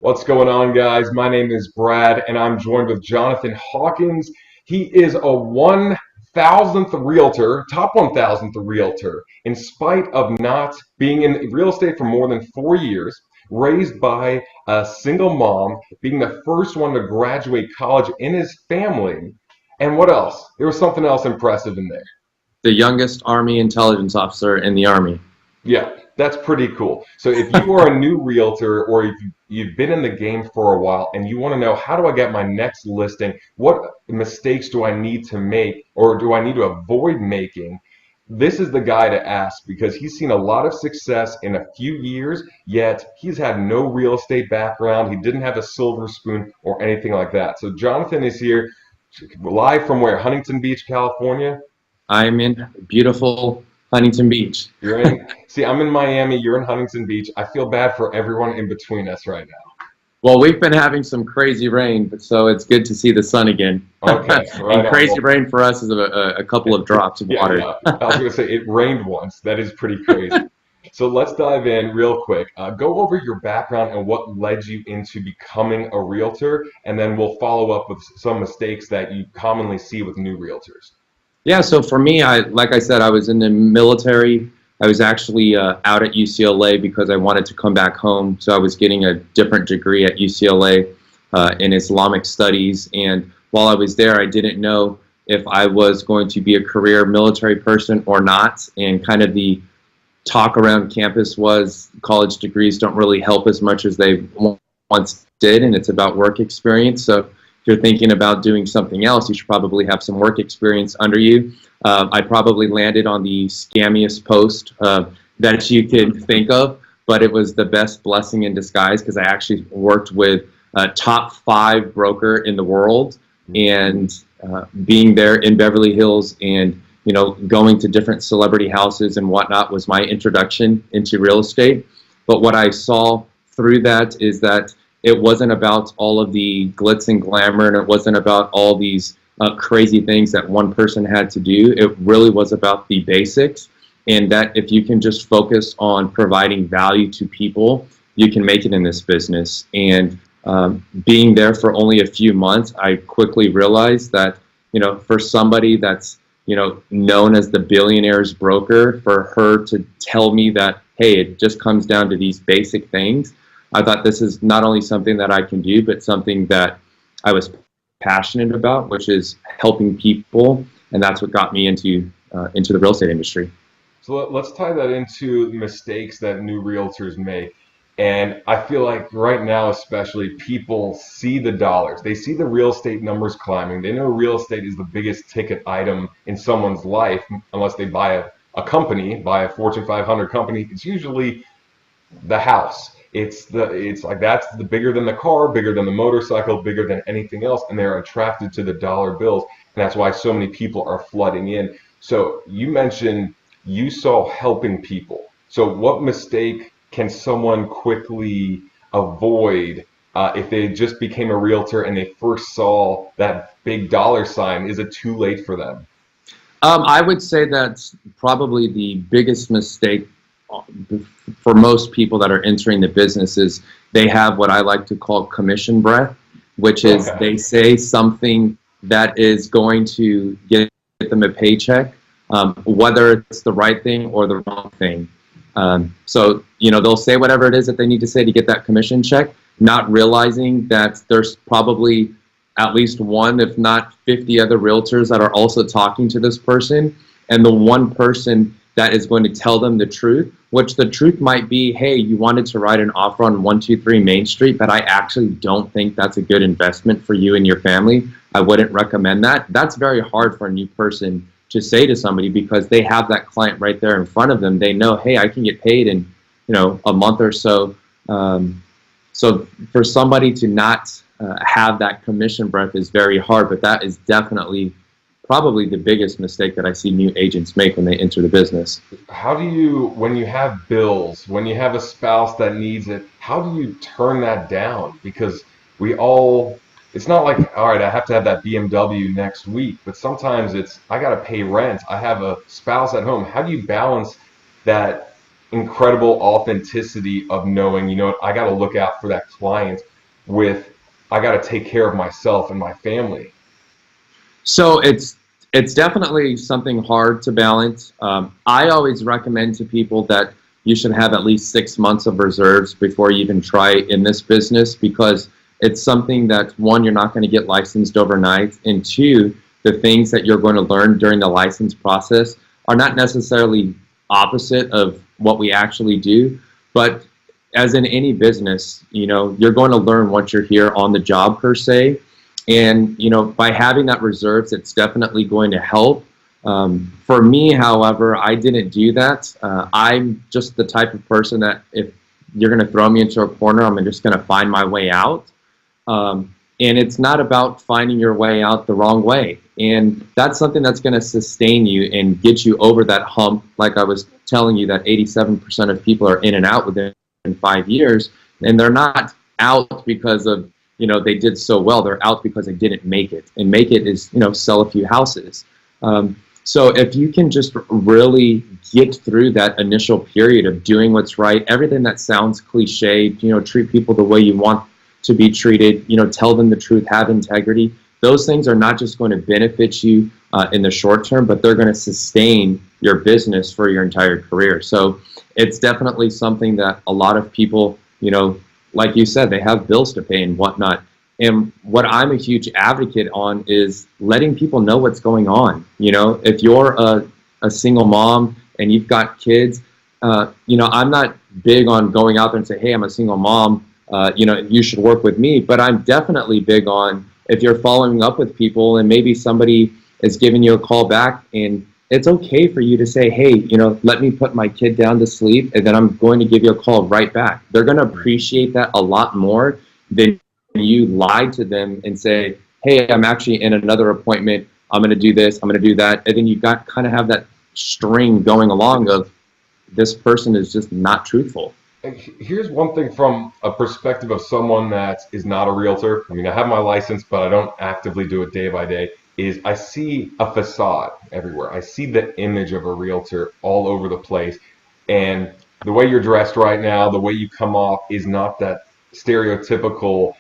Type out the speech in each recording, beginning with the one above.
What's going on, guys? My name is Brad, and I'm joined with Jonathan Hawkins. He is a 1,000th realtor, top 1,000th realtor, in spite of not being in real estate for more than 4 years, raised by a single mom, being the first one to graduate college in his family. And what else? There was something else impressive in there. The youngest Army intelligence officer in the Army. Yeah, that's pretty cool. So if you are a new realtor or if you've been in the game for a while and you want to know how do I get my next listing, what mistakes do I need to make or do I need to avoid making, this is the guy to ask because he's seen a lot of success in a few years, yet he's had no real estate background. He didn't have a silver spoon or anything like that. So Jonathan is here live from where? Huntington Beach, California? I'm in beautiful Huntington Beach. You're in, see, I'm in Miami, you're in Huntington Beach. I feel bad for everyone in between us right now. Well, we've been having some crazy rain, but so it's good to see the sun again. Okay, right And on. crazy Well, rain for us is a couple of drops of yeah, water. yeah. I was going to say it rained once. That is pretty crazy. So let's dive in real quick. Go over your background and what led you into becoming a realtor, and then we'll follow up with some mistakes that you commonly see with new realtors. Yeah, so for me, like I said, I was in the military. I was actually out at UCLA because I wanted to come back home. So I was getting a different degree at UCLA in Islamic studies. And while I was there, I didn't know if I was going to be a career military person or not. And kind of the talk around campus was college degrees don't really help as much as they once did, and it's about work experience. So if you're thinking about doing something else, you should probably have some work experience under you. I probably landed on the scammiest post that you could think of, but it was the best blessing in disguise because I actually worked with a top 5 broker in the world, and being there in Beverly Hills and going to different celebrity houses and whatnot was my introduction into real estate. But what I saw through that is that it wasn't about all of the glitz and glamour, and it wasn't about all these crazy things that one person had to do. It really was about the basics, and that if you can just focus on providing value to people, you can make it in this business. And being there for only a few months, I quickly realized that, for somebody that's, known as the billionaire's broker, for her to tell me that, hey, it just comes down to these basic things, I thought this is not only something that I can do, but something that I was passionate about, which is helping people, and that's what got me into the real estate industry. So let's tie that into mistakes that new realtors make. And I feel like right now, especially, people see the dollars. They see the real estate numbers climbing. They know real estate is the biggest ticket item in someone's life, unless they buy a company, buy a Fortune 500 company. It's usually the house. It's like that's the bigger than the car, bigger than the motorcycle, bigger than anything else, and they're attracted to the dollar bills, and that's why so many people are flooding in. So you mentioned you saw helping people. So what mistake can someone quickly avoid if they just became a realtor and they first saw that big dollar sign? Is it too late for them? I would say that's probably the biggest mistake for most people that are entering the business is they have what I like to call commission breath, which is Okay. they say something that is going to get them a paycheck, whether it's the right thing or the wrong thing. So, they'll say whatever it is that they need to say to get that commission check, not realizing that there's probably at least one, if not 50 other realtors that are also talking to this person. And the one person that is going to tell them the truth, which the truth might be, hey, you wanted to write an offer on 123 Main Street, but I actually don't think that's a good investment for you and your family. I wouldn't recommend that. That's very hard for a new person to say to somebody because they have that client right there in front of them. They know, hey, I can get paid in, a month or so. So for somebody to not have that commission breath is very hard, but that is definitely probably the biggest mistake that I see new agents make when they enter the business. How do you, when you have bills, when you have a spouse that needs it, how do you turn that down? Because it's not like, all right, I have to have that BMW next week, but sometimes it's, I got to pay rent. I have a spouse at home. How do you balance that incredible authenticity of knowing, you know what, I got to look out for that client with, I got to take care of myself and my family. So it's definitely something hard to balance. I always recommend to people that you should have at least 6 months of reserves before you even try in this business, because it's something that, one, you're not going to get licensed overnight, and two, the things that you're going to learn during the license process are not necessarily opposite of what we actually do, but as in any business, you know, you're going to learn once you're here on the job per se. And, you know, by having that reserves, it's definitely going to help. For me, however, I didn't do that. I'm just the type of person that if you're going to throw me into a corner, I'm just going to find my way out. And it's not about finding your way out the wrong way. And that's something that's going to sustain you and get you over that hump. Like I was telling you, that 87% of people are in and out within 5 years, and they're not out because of, you know, they did so well. They're out because they didn't make it. And make it is, you know, sell a few houses. So if you can just really get through that initial period of doing what's right, everything that sounds cliche, you know, treat people the way you want to be treated, you know, tell them the truth, have integrity. Those things are not just going to benefit you in the short term, but they're going to sustain your business for your entire career. So it's definitely something that a lot of people, you know, like you said, they have bills to pay and whatnot. And what I'm a huge advocate on is letting people know what's going on. You know, if you're a single mom and you've got kids, you know, I'm not big on going out there and say, hey, I'm a single mom, you know, you should work with me. But I'm definitely big on, if you're following up with people and maybe somebody is giving you a call back, and it's okay for you to say, hey, you know, let me put my kid down to sleep and then I'm going to give you a call right back. They're going to appreciate that a lot more than you lied to them and say, hey, I'm actually in another appointment, I'm going to do this, I'm going to do that. And then you got kind of have that string going along of, this person is just not truthful. Here's one thing from a perspective of someone that is not a realtor. I mean, I have my license, but I don't actively do it day by day. Is I see a facade everywhere. I see the image of a realtor all over the place. And the way you're dressed right now, the way you come off is not that stereotypical,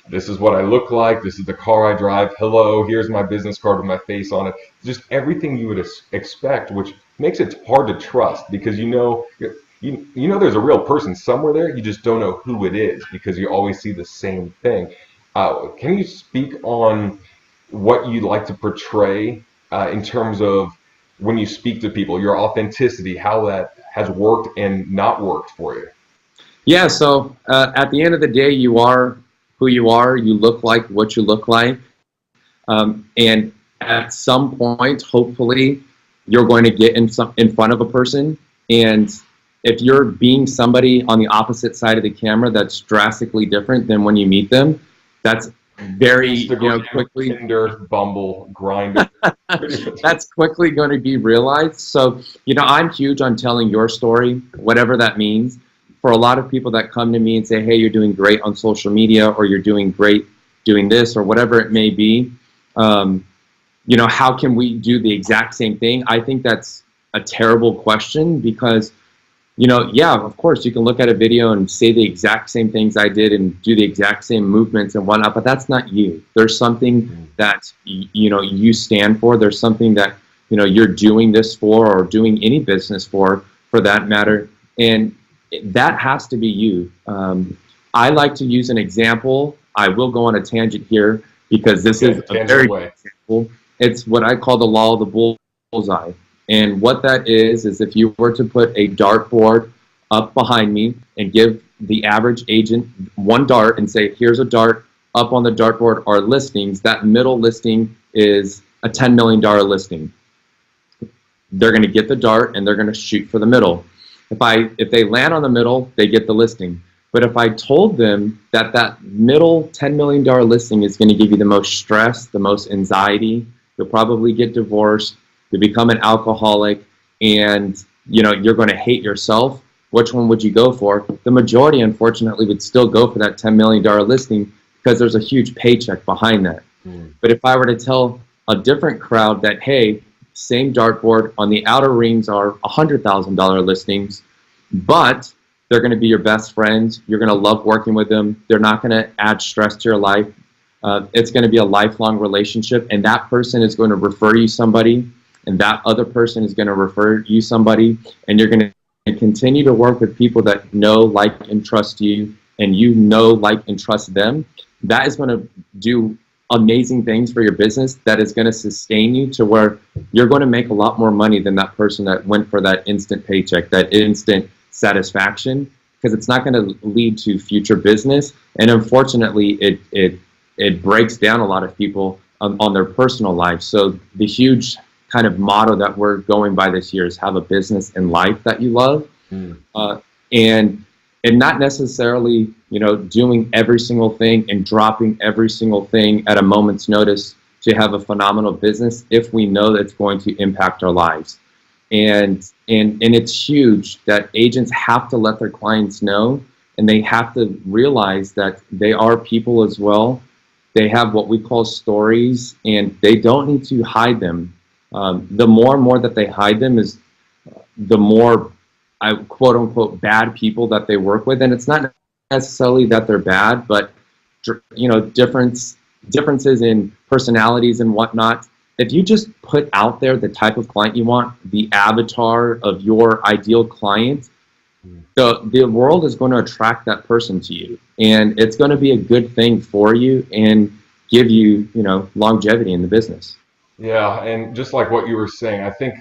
this is what I look like, this is the car I drive, hello, here's my business card with my face on it. Just everything you would expect, which makes it hard to trust, because you know there's a real person somewhere there, you just don't know who it is because you always see the same thing. Can you speak on what you like to portray in terms of when you speak to people, your authenticity, how that has worked and not worked for you? Yeah, so at the end of the day, you are who you are, you look like what you look like. And at some point, hopefully, you're going to get in front of a person. And if you're being somebody on the opposite side of the camera that's drastically different than when you meet them, that's very, Instagram, you know, quickly, Tinder, Bumble, Grindr. that's quickly going to be realized. So, you know, I'm huge on telling your story, whatever that means. For a lot of people that come to me and say, hey, you're doing great on social media, or you're doing great doing this, or whatever it may be, you know, how can we do the exact same thing? I think that's a terrible question, because, you know, yeah, of course, you can look at a video and say the exact same things I did and do the exact same movements and whatnot, but that's not you. There's something that, you know, you stand for. There's something that, you know, you're doing this for, or doing any business for that matter. And that has to be you. I like to use an example. I will go on a tangent here because this is a very good example. It's what I call the law of the bullseye. And what that is if you were to put a dartboard up behind me and give the average agent one dart and say, here's a dart, up on the dartboard are listings, that middle listing is a $10 million listing. They're going to get the dart and they're going to shoot for the middle. If they land on the middle, they get the listing. But if I told them that middle $10 million listing is going to give you the most stress, the most anxiety, you'll probably get divorced, you become an alcoholic, and you know you're going to hate yourself, which one would you go for? The majority, unfortunately, would still go for that $10 million listing because there's a huge paycheck behind that. But if I were to tell a different crowd that, hey, same dartboard. On the outer rings are $100,000 listings, but they're going to be your best friends. You're going to love working with them. They're not going to add stress to your life. It's going to be a lifelong relationship, and that person is going to refer you somebody, and that other person is going to refer you somebody, and you're going to continue to work with people that know, like, and trust you, and you know, like, and trust them. That is going to do amazing things for your business. That is going to sustain you to where you're going to make a lot more money than that person that went for that instant paycheck, that instant satisfaction, because it's not going to lead to future business. And unfortunately, it breaks down a lot of people on their personal life. So the huge kind of motto that we're going by this year is have a business and life that you love. And not necessarily, doing every single thing and dropping every single thing at a moment's notice to have a phenomenal business if we know that it's going to impact our lives. And it's huge that agents have to let their clients know, and they have to realize that they are people as well. They have what we call stories, and they don't need to hide them. The more and more that they hide them is the more, quote unquote, bad people that they work with. And it's not necessarily that they're bad, but differences in personalities and whatnot. If you just put out there the type of client you want, the avatar of your ideal client, the world is going to attract that person to you, and it's going to be a good thing for you and give you, longevity in the business. Yeah, and just like what you were saying, I think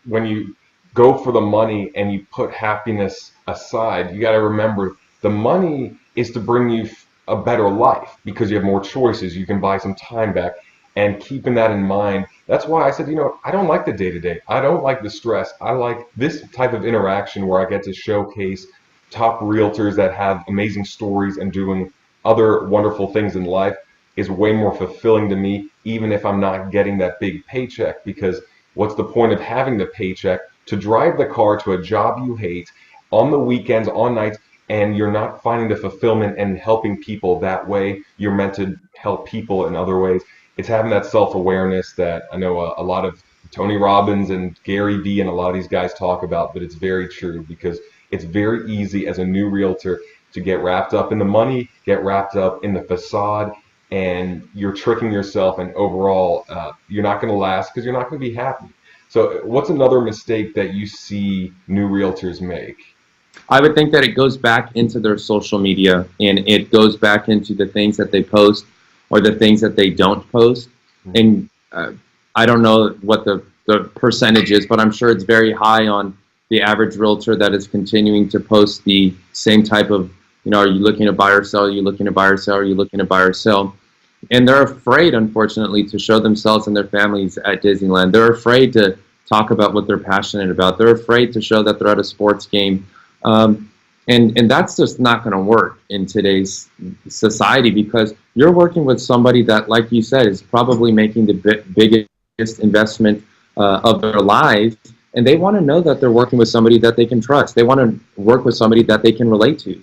when you go for the money and you put happiness aside, you got to remember the money is to bring you a better life because you have more choices. You can buy some time back. And keeping that in mind, that's why I said, I don't like the day-to-day. I don't like the stress. I like this type of interaction where I get to showcase top realtors that have amazing stories and doing other wonderful things in life is way more fulfilling to me, even if I'm not getting that big paycheck. Because what's the point of having the paycheck to drive the car to a job you hate on the weekends, on nights, and you're not finding the fulfillment and helping people that way? You're meant to help people in other ways. It's having that self-awareness that I know a lot of Tony Robbins and Gary Vee and a lot of these guys talk about, but it's very true because it's very easy as a new realtor to get wrapped up in the money, get wrapped up in the facade, and you're tricking yourself, and overall you're not going to last because you're not going to be happy. So what's another mistake that you see new realtors make? I would think that it goes back into their social media, and it goes back into the things that they post or the things that they don't post. And I don't know what the percentage is, but I'm sure it's very high on the average realtor that is continuing to post the same type of, are you looking to buy or sell? Are you looking to buy or sell? Are you looking to buy or sell? And they're afraid, unfortunately, to show themselves and their families at Disneyland. They're afraid to talk about what they're passionate about. They're afraid to show that they're at a sports game. And that's just not going to work in today's society, because you're working with somebody that, like you said, is probably making the biggest investment of their lives, and they want to know that they're working with somebody that they can trust. They want to work with somebody that they can relate to.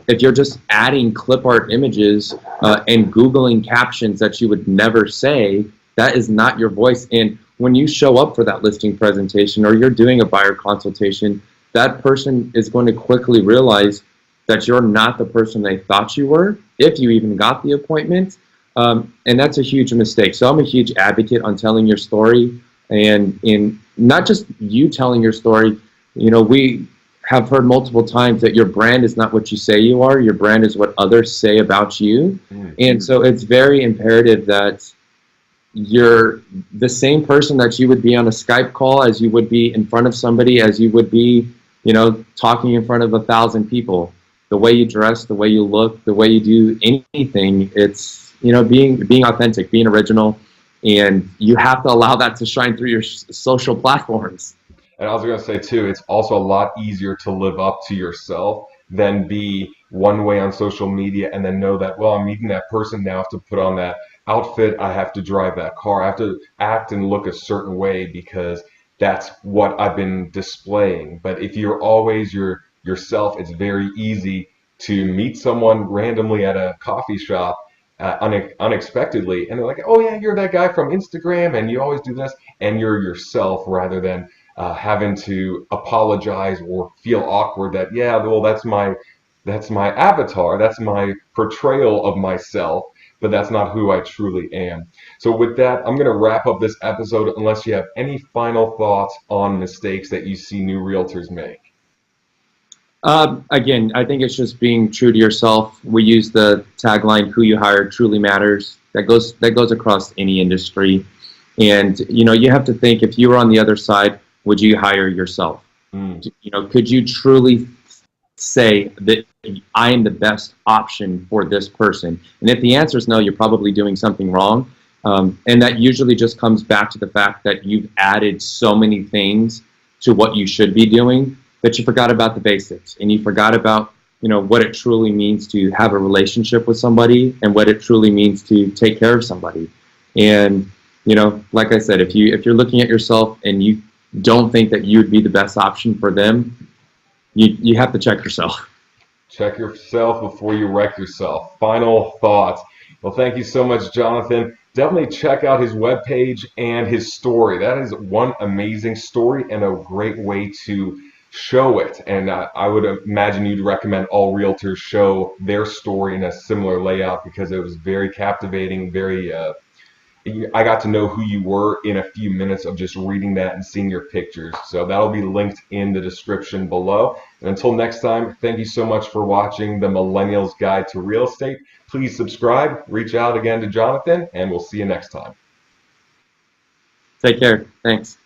If you're just adding clip art images and Googling captions that you would never say, that is not your voice. And when you show up for that listing presentation or you're doing a buyer consultation, that person is going to quickly realize that you're not the person they thought you were, if you even got the appointment. And that's a huge mistake. So I'm a huge advocate on telling your story, and in not just you telling your story. We have heard multiple times that your brand is not what you say you are. Your brand is what others say about you. And so it's very imperative that you're the same person that you would be on a Skype call, as you would be in front of somebody, as you would be, talking in front of 1,000 people. The way you dress, the way you look, the way you do anything, it's, being authentic, being original, and you have to allow that to shine through your social platforms. And I was going to say too, it's also a lot easier to live up to yourself than be one way on social media and then know that, well, I'm meeting that person now, I have to put on that outfit, I have to drive that car, I have to act and look a certain way because that's what I've been displaying. But if you're always yourself, it's very easy to meet someone randomly at a coffee shop unexpectedly, and they're like, oh yeah, you're that guy from Instagram and you always do this, and you're yourself rather than having to apologize or feel awkward that, yeah, well, that's my avatar, that's my portrayal of myself, but that's not who I truly am. So with that, I'm going to wrap up this episode unless you have any final thoughts on mistakes that you see new realtors make. Again, I think it's just being true to yourself. We use the tagline "Who you hire truly matters." That goes across any industry, and you have to think, if you were on the other side, would you hire yourself? Mm. Could you truly say that I am the best option for this person? And if the answer is no, you're probably doing something wrong. And that usually just comes back to the fact that you've added so many things to what you should be doing that you forgot about the basics, and you forgot about what it truly means to have a relationship with somebody, and what it truly means to take care of somebody. And like I said, if you're looking at yourself and you don't think that you would be the best option for them, you have to check yourself. Check yourself before you wreck yourself. Final thoughts. Well, thank you so much, Jonathan. Definitely check out his webpage and his story. That is one amazing story and a great way to show it. And I would imagine you'd recommend all realtors show their story in a similar layout because it was very captivating, very I got to know who you were in a few minutes of just reading that and seeing your pictures. So that'll be linked in the description below. And until next time, thank you so much for watching the Millennials Guide to Real Estate. Please subscribe, reach out again to Jonathan, and we'll see you next time. Take care. Thanks.